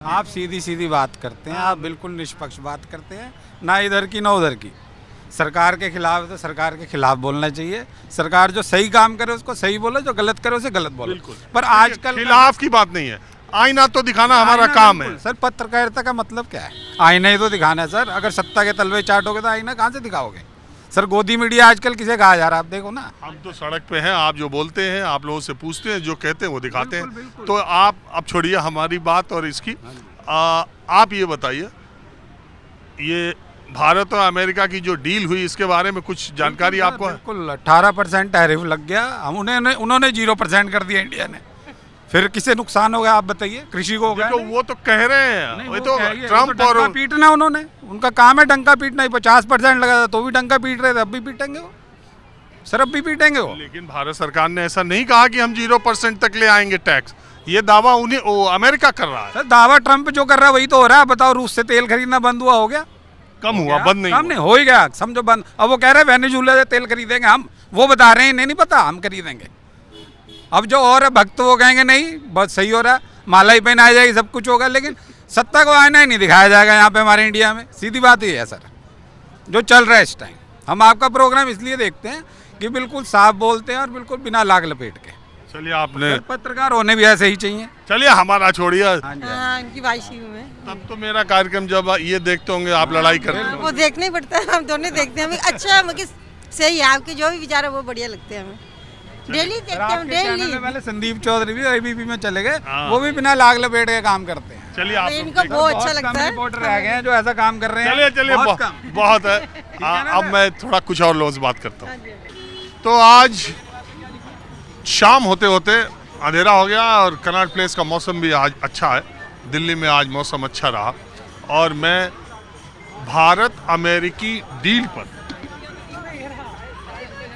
आप सीधी सीधी बात करते हैं, आप बिल्कुल निष्पक्ष बात करते हैं, ना इधर की ना उधर की। सरकार के खिलाफ है तो सरकार के खिलाफ बोलना चाहिए। सरकार जो सही काम करे उसको सही बोले, जो गलत करे उसे गलत बोले। पर आजकल खिलाफ की बात नहीं है, आईना तो दिखाना हमारा काम है। सर पत्रकारिता का मतलब क्या है? आईना ही तो दिखाना है सर। अगर सत्ता के तलवे चाटोगे तो आईना कहाँ से दिखाओगे? सर गोदी मीडिया आजकल किसे कहा जा रहा है? आप देखो ना, हम तो सड़क पे हैं, आप जो बोलते हैं, आप लोगों से पूछते हैं, जो कहते हैं वो दिखाते हैं। बिल्कुल। तो आप अब छोड़िए हमारी बात और इसकी, आप ये बताइए, ये भारत और अमेरिका की जो डील हुई इसके बारे में कुछ जानकारी आपको है? बिल्कुल 18% टैरिफ लग गया। हम उन्होंने 0% कर दिया इंडिया ने। फिर किसे नुकसान हो गया आप बताइए? कृषि को हो गया? तो वो तो कह रहे हैं, वो तो ट्रम्प और डंका पीटना उन्होंने, उनका काम है डंका पीटना ही। 50% लगा था तो भी डंका पीट रहे थे, अब भी पीटेंगे वो सर, अब भी पीटेंगे वो। लेकिन भारत सरकार ने ऐसा नहीं कहा कि हम 0% तक ले आएंगे टैक्स। ये दावा अमेरिका कर रहा है। सर दावा ट्रम्प जो कर रहा है वही तो हो रहा है। बताओ, रूस से तेल खरीदना बंद हुआ, हो गया? कम हुआ, बंद नहीं कम नहीं, हो ही गया, समझो बंद। अब वो कह रहे हैं वेनेजुएला से तेल खरीदेंगे हम, वो बता रहे हैं इन्हें नहीं पता, हम खरीदेंगे। अब जो और है भक्त वो कहेंगे नहीं बहुत सही हो रहा है, माला ही पहनाई जाएगी, सब कुछ होगा, लेकिन सत्ता को आईना ही नहीं दिखाया जाएगा यहाँ पे हमारे इंडिया में। सीधी बात ही है सर, जो चल रहा है इस टाइम। हम आपका प्रोग्राम इसलिए देखते हैं कि बिल्कुल साफ बोलते हैं और बिल्कुल बिना लाग लपेट के। चलिए, आपने पत्रकार होने भी ऐसे ही चाहिए। चलिए हमारा छोड़िए। इनकी वाइसी हूँ मैं। तब तो मेरा कार्यक्रम जब ये देखते होंगे आप लड़ाई करते हैं। वो देखना ही पड़ता है, हम दोनों देखते हैं। हमें अच्छा मतलब सही है, आपके जो भी विचार है वो बढ़िया लगते हैं हमें। डेली देखते हैं हम, डेली। पहले संदीप चौधरी भी एबीपी में चले गए, वो भी बिना लाग लपेट के काम करते हैं। चलिए, आप इनको बहुत अच्छा लगता है। रिपोर्टर रह गए हैं जो ऐसा काम कर रहे हैं। चलिए बहुत है। अब मैं थोड़ा कुछ और लोगों से बात करता हूँ। तो आज शाम होते होते अंधेरा हो गया और कनॉट प्लेस का मौसम भी आज अच्छा है। दिल्ली में आज मौसम अच्छा रहा और मैं भारत अमेरिकी डील पर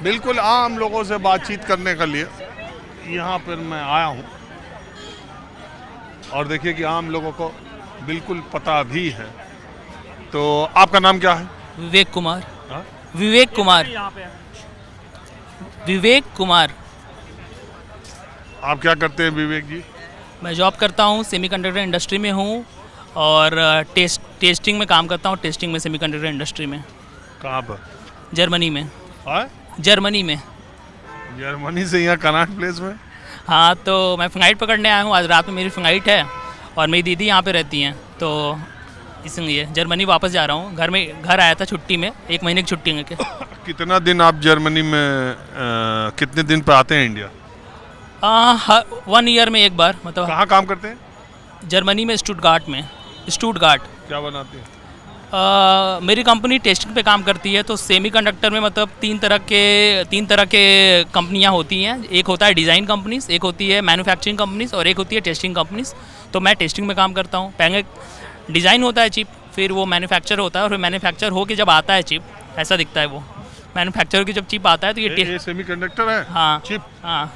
बिल्कुल आम लोगों से बातचीत करने के लिए यहाँ पर मैं आया हूँ। और देखिए कि आम लोगों को बिल्कुल पता भी है। तो आपका नाम क्या है? विवेक कुमार। हाँ? विवेक कुमार। विवेक कुमार। आप क्या करते हैं विवेक जी? मैं जॉब करता हूँ, सेमीकंडक्टर इंडस्ट्री में हूँ और टेस्टिंग में काम करता हूँ। टेस्टिंग में सेमीकंडक्टर इंडस्ट्री में। कहाँ पर? जर्मनी में। हाँ? जर्मनी में। जर्मनी से यहाँ कनॉट प्लेस में? हाँ, तो मैं फ्लाइट पकड़ने आया हूँ। आज रात में मेरी फ्लाइट है और मेरी दीदी यहाँ पे रहती हैं, तो इसलिए जर्मनी वापस जा रहा हूँ। घर आया था छुट्टी में, 1 महीने की छुट्टी लेके। कितना दिन आप जर्मनी में कितने दिन पे आते हैं इंडिया? 1 ईयर में एक बार। मतलब कहाँ काम करते हैं? जर्मनी में, स्टुटगार्ट में। स्टुटगार्ट। क्या बनाते हैं? मेरी कंपनी टेस्टिंग पे काम करती है। तो सेमीकंडक्टर में मतलब तीन तरह के कंपनियां होती हैं। एक होता है डिज़ाइन कंपनीज, एक होती है मैन्युफैक्चरिंग कंपनीज और एक होती है टेस्टिंग कंपनीज। तो मैं टेस्टिंग में काम करता हूँ। पहले डिज़ाइन होता है चिप, फिर वो मैन्युफैक्चर होता है और फिर मैन्युफैक्चर हो के जब आता है चिप, ऐसा दिखता है वो। मैन्युफैक्चर की जब चिप आता है तो ये सेमीकंडक्टर है? हाँ, चिप। हाँ।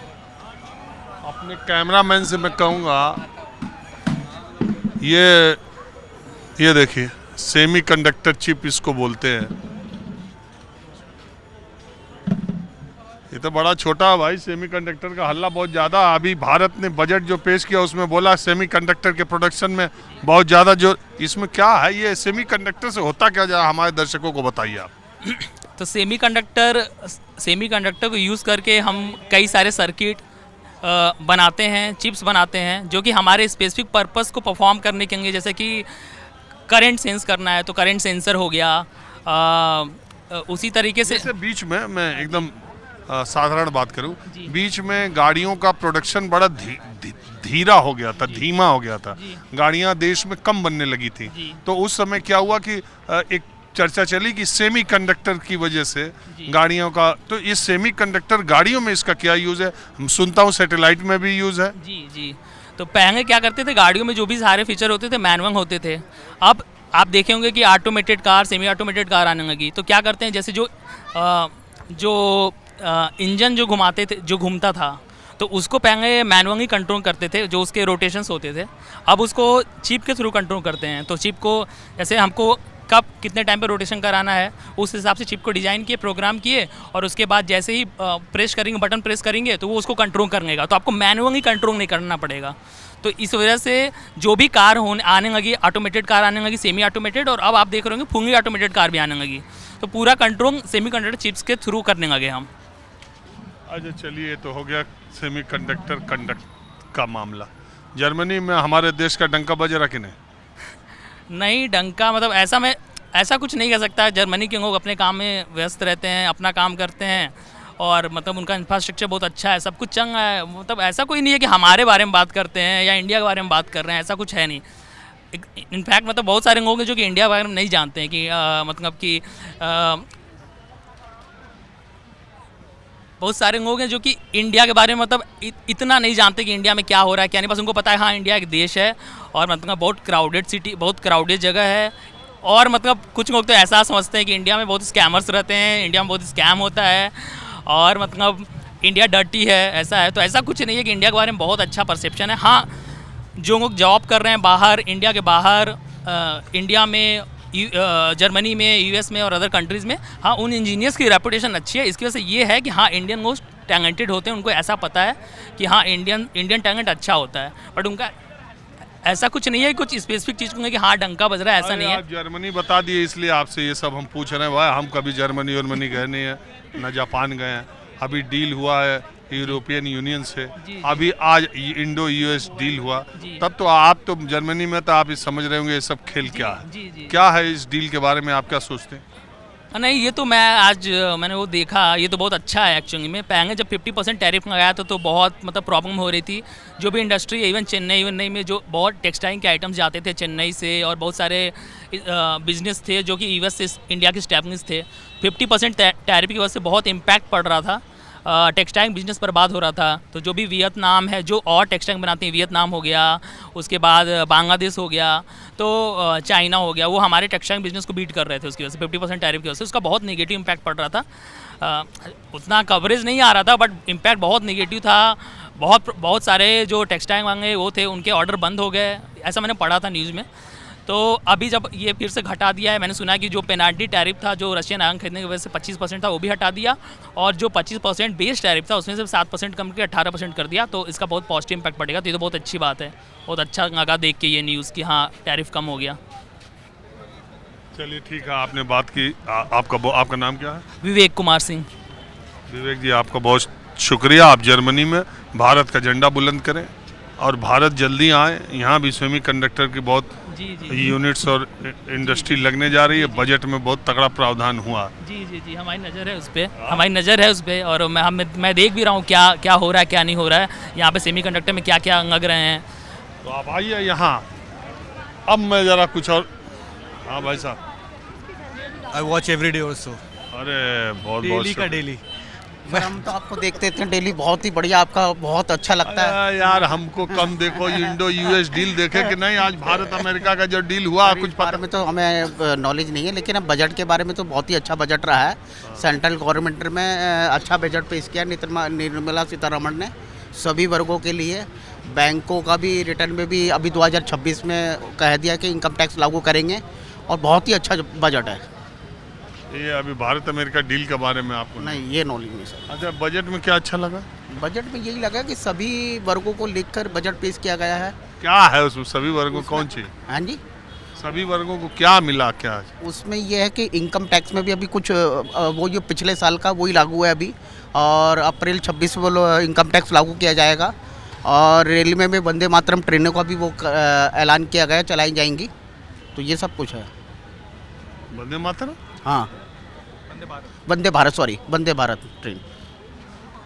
अपने कैमरामैन से मैं कहूँगा ये देखिए, सेमीकंडक्टर चिप इसको बोलते हैं। ये तो बड़ा छोटा है भाई, सेमीकंडक्टर का हल्ला बहुत ज़्यादा। अभी भारत ने बजट जो पेश किया उसमें बोला सेमीकंडक्टर के प्रोडक्शन में बहुत ज़्यादा जो, इसमें क्या है? ये सेमीकंडक्टर से होता क्या जा, हमारे दर्शकों को बताइए आप। तो सेमीकंडक्टर को यूज़ करके हम कई सारे सर्किट बनाते हैं, चिप्स बनाते हैं, जो कि हमारे स्पेसिफिक पर्पस को परफॉर्म करने के लिए, जैसे कि करंट सेंस करना है तो करंट सेंसर हो गया। उसी तरीके से जैसे बीच में मैं एकदम साधारण बात करूं, बीच में गाड़ियों का प्रोडक्शन बड़ा धीरा हो गया था, धीमा हो गया था। गाड़ियां देश में कम बनने लगी थी। तो उस समय क्या हुआ कि एक चर्चा चली कि सेमीकंडक्टर की वजह से गाड़ियों का, तो इस सेमीकंडक्टर गाड़ियों में इसका क्या यूज़ है? हम सुनता हूँ सैटेलाइट में भी यूज़ है। जी। तो पहले क्या करते थे, गाड़ियों में जो भी सारे फीचर होते थे मैनुअल होते थे। अब आप देखे होंगे कि automated car, semi automated car आने लगी। तो क्या करते हैं, जैसे जो इंजन जो घुमाते थे, जो घूमता था, तो उसको पहले मैनुअली कंट्रोल करते थे, जो उसके रोटेशंस होते थे। अब उसको चिप के थ्रू कंट्रोल करते हैं। तो चिप को, जैसे हमको कब कितने टाइम पे रोटेशन कराना है, उस हिसाब से चिप को डिज़ाइन किए, प्रोग्राम किए, और उसके बाद जैसे ही प्रेस करेंगे, बटन प्रेस करेंगे तो वो उसको कंट्रोल करेगा। तो आपको मैनुअली कंट्रोल नहीं करना पड़ेगा। तो इस वजह से जो भी कार आने लगी, ऑटोमेटेड कार आने लगी, सेमी ऑटोमेटेड, और अब आप देख रहे होंगे फुल्ली ऑटोमेटेड कार भी आने लगी। तो पूरा कंट्रोल सेमीकंडक्टर चिप्स के थ्रू करने लगे हम। अच्छा चलिए, तो हो गया सेमीकंडक्टर का मामला। जर्मनी में हमारे देश का डंका बज रहा कि नहीं? नहीं, डंका मतलब ऐसा कुछ नहीं कह सकता। जर्मनी के लोग अपने काम में व्यस्त रहते हैं, अपना काम करते हैं, और मतलब उनका इंफ्रास्ट्रक्चर बहुत अच्छा है, सब कुछ चंग है। मतलब ऐसा कोई नहीं है कि हमारे बारे में बात करते हैं या इंडिया के बारे में बात कर रहे हैं, ऐसा कुछ है नहीं। इनफैक्ट मतलब बहुत सारे लोग हैं जो कि इंडिया के बारे में नहीं जानते हैं कि मतलब कि बहुत सारे लोग हैं जो कि इंडिया के बारे में मतलब इतना नहीं जानते कि इंडिया में क्या हो रहा है क्या नहीं। बस उनको पता है हाँ इंडिया एक देश है, और मतलब बहुत क्राउडेड सिटी, बहुत क्राउडेड जगह है। और मतलब कुछ लोग तो ऐसा समझते हैं कि इंडिया में बहुत स्कैमर्स रहते हैं, इंडिया में बहुत स्कैम होता है, और मतलब इंडिया डर्टी है, ऐसा है। तो ऐसा कुछ नहीं है कि इंडिया के बारे में बहुत अच्छा परसेप्शन है। हाँ, जो लोग जॉब कर रहे हैं बाहर, इंडिया के बाहर, इंडिया में, जर्मनी में, यूएस में और अदर कंट्रीज़ में, हाँ उन इंजीनियर्स की रेपुटेशन अच्छी है। इसकी वजह से ये है कि हाँ इंडियन लोग टैलेंटेड होते हैं, उनको ऐसा पता है कि हाँ इंडियन टैलेंट अच्छा होता है। बट उनका ऐसा कुछ नहीं है कुछ स्पेसिफिक चीज़ को कि हाँ डंका बज रहा है, ऐसा नहीं है। आप जर्मनी बता दिए इसलिए आपसे ये सब हम पूछ रहे हैं। भाई हम कभी जर्मनी गए नहीं है, न जापान गए हैं। अभी डील हुआ है यूरोपियन यूनियन से, अभी आज इंडो यूएस डील हुआ, तब तो आप तो जर्मनी में, तो आप समझ रहे होंगे ये सब खेल क्या है। क्या है इस डील के बारे में, आप क्या सोचते हैं? नहीं, ये तो मैंने वो देखा, ये तो बहुत अच्छा है एक्चुअली में। पहले जब 50% टैरिफ लगाया था तो बहुत मतलब प्रॉब्लम हो रही थी। जो भी इंडस्ट्री है, इवन चेन्नई में जो बहुत टेक्सटाइल के आइटम्स जाते थे चेन्नई से, और बहुत सारे बिजनेस थे जो कि यूएस से इंडिया के स्टैब्लिश थे, 50% टैरिफ की वजह से बहुत इम्पैक्ट पड़ रहा था। टेक्सटाइल बिजनेस बर्बाद हो रहा था। तो जो भी वियतनाम है, जो और टेक्सटाइल बनाते हैं, वियतनाम हो गया, उसके बाद बांग्लादेश हो गया, तो चाइना हो गया, वो हमारे टेक्सटाइल बिजनेस को बीट कर रहे थे उसकी वजह से, 50% टैरिफ की वजह से। उसका बहुत नेगेटिव इम्पैक्ट पड़ रहा था। उतना कवरेज नहीं आ रहा था, बट इम्पैक्ट बहुत नेगेटिव था। बहुत सारे जो टेक्सटाइल वाले वो थे, उनके ऑर्डर बंद हो गए, ऐसा मैंने पढ़ा था न्यूज़ में। तो अभी जब ये फिर से घटा दिया है, मैंने सुना कि जो पेनाल्टी टैरिफ था, जो रशियन आयरन खरीदने की वजह से 25% था, वो भी हटा दिया, और जो 25% बेस टैरिफ था उसमें से 7% कम करके 18% कर दिया। तो इसका बहुत पॉजिटिव इम्पैक्ट पड़ेगा। तो ये तो बहुत अच्छी बात है, बहुत अच्छा लगा देख के ये न्यूज़ कि हाँ टैरिफ कम हो गया। चलिए ठीक है, आपने बात की। आपका नाम क्या है? विवेक कुमार सिंह। विवेक जी, आपका बहुत शुक्रिया। आप जर्मनी में भारत का झंडा बुलंद करें, और भारत जल्दी आए। यहाँ भी सेमीकंडक्टर की बहुत यूनिट्स और इंडस्ट्री लगने जा रही है। बजट में बहुत तगड़ा प्रावधान हुआ। जी, हमारी नज़र है उस पर, और मैं देख भी रहा हूँ क्या हो रहा है, क्या नहीं हो रहा है यहाँ पे सेमीकंडक्टर में, क्या लग रहे हैं। तो आप आइए यहाँ। अब मैं ज़रा कुछ और। हाँ भाई साहब। I watch every day also. अरे बहुत डेली का डेली। हम तो आपको देखते थे डेली, बहुत ही बढ़िया, आपका बहुत अच्छा लगता है। यार हमको कम देखो, इंडो यूएस डील देखे कि नहीं? आज भारत अमेरिका का जो डील हुआ, कुछ पता में तो हमें नॉलेज नहीं है, लेकिन अब बजट के बारे में तो बहुत ही अच्छा बजट रहा है। सेंट्रल गवर्नमेंट में अच्छा बजट पेश किया निर्मला सीतारमण ने सभी वर्गों के लिए। बैंकों का भी रिटर्न में भी अभी 2026 में कह दिया कि इनकम टैक्स लागू करेंगे, और बहुत ही अच्छा बजट है। ये अभी भारत अमेरिका डील के बारे में आपको नहीं, ये नॉलेज नहीं सर। अच्छा, बजट में क्या अच्छा लगा? बजट में यही लगा कि सभी वर्गों को लिखकर बजट पेश किया गया है। क्या है उसमें? सभी वर्गों कौन सी? हाँ जी, सभी वर्गों को क्या मिला? क्या उसमें ये है कि इनकम टैक्स में भी अभी कुछ वो जो पिछले साल का वही लागू है अभी, और अप्रैल 26 में इनकम टैक्स लागू किया जाएगा। और रेलवे में वंदे मातरम ट्रेनों का भी वो ऐलान किया गया, चलाई जाएंगी। तो ये सब कुछ है। वंदे मातरम? हाँ, वंदे भारत ट्रेन।